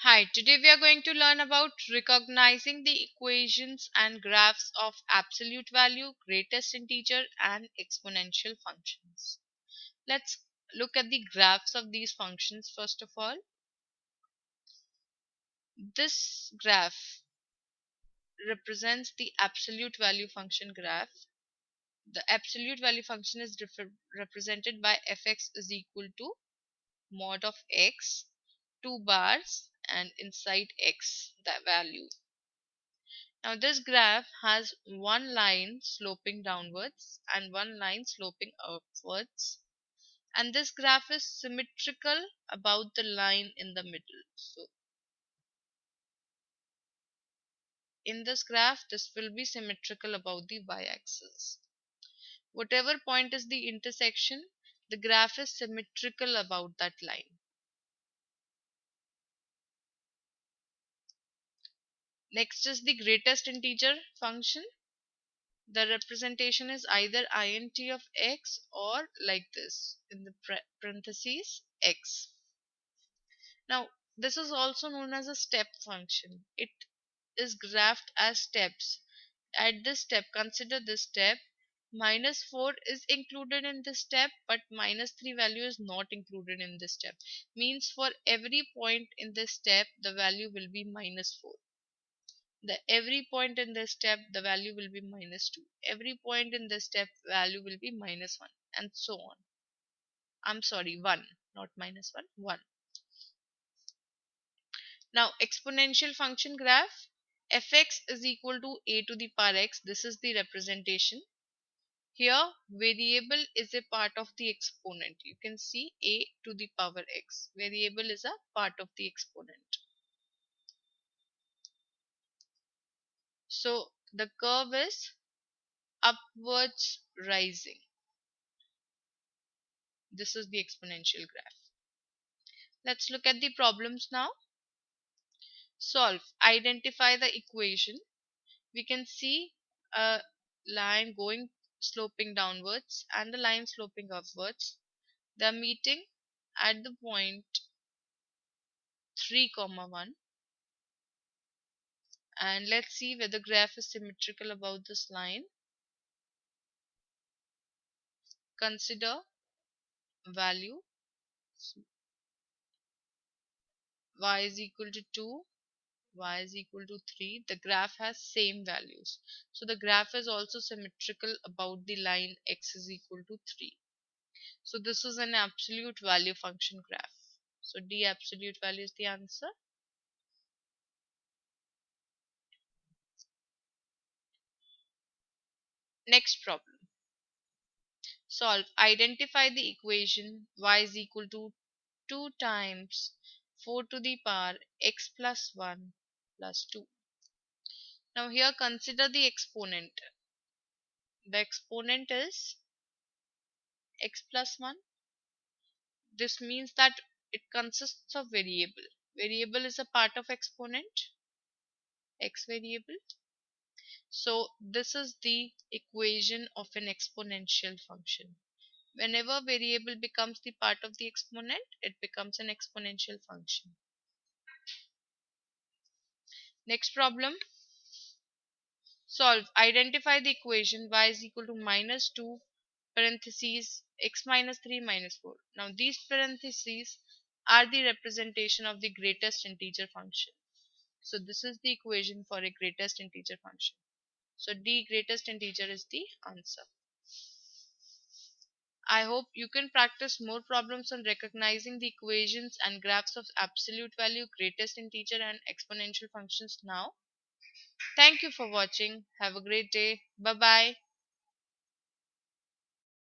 Hi, today we are going to learn about recognizing the equations and graphs of absolute value, greatest integer, and exponential functions. Let's look at the graphs of these functions first of all. This graph represents the absolute value function graph. The absolute value function is represented by fx is equal to mod of x, 2 bars, and inside x, the value. Now this graph has one line sloping downwards and one line sloping upwards, and this graph is symmetrical about the line in the middle. So in this graph this will be symmetrical about the y-axis. Whatever point is the intersection, the graph is symmetrical about that line. Next is the greatest integer function. The representation is either int of x or like this in the parentheses x. Now this is also known as a step function. It is graphed as steps. At this step, consider this step, minus 4 is included in this step, but minus 3 value is not included in this step. Means for every point in this step the value will be minus 4. Every point in this step the value will be minus 2. Every point in this step value will be minus 1, and so on. I'm sorry, 1, not minus 1, 1. Now exponential function graph, fx is equal to a to the power x. This is the representation. Here variable is a part of the exponent. You can see a to the power x. Variable is a part of the exponent. So the curve is upwards rising. This is the exponential graph. Let's look at the problems now. Solve. Identify the equation. We can see a line going sloping downwards and the line sloping upwards. They are meeting at the point 3, 1, and let's see whether the graph is symmetrical about this line. Consider value y is equal to 2, y is equal to 3. The graph has same values, so the graph is also symmetrical about the line x is equal to 3. So this is an absolute value function graph. So D absolute value is the answer. Next problem. Solve. Identify the equation y is equal to 2 times 4 to the power x plus 1 plus 2. Now here consider the exponent. The exponent is x plus 1. This means that it consists of variable. Variable is a part of exponent, x variable. So this is the equation of an exponential function. Whenever variable becomes the part of the exponent, it becomes an exponential function. Next problem. Solve. Identify the equation y is equal to minus 2 parentheses x minus 3 minus 4. Now these parentheses are the representation of the greatest integer function. So this is the equation for a greatest integer function. So D greatest integer is the answer. I hope you can practice more problems on recognizing the equations and graphs of absolute value, greatest integer, and exponential functions now. Thank you for watching. Have a great day. Bye bye.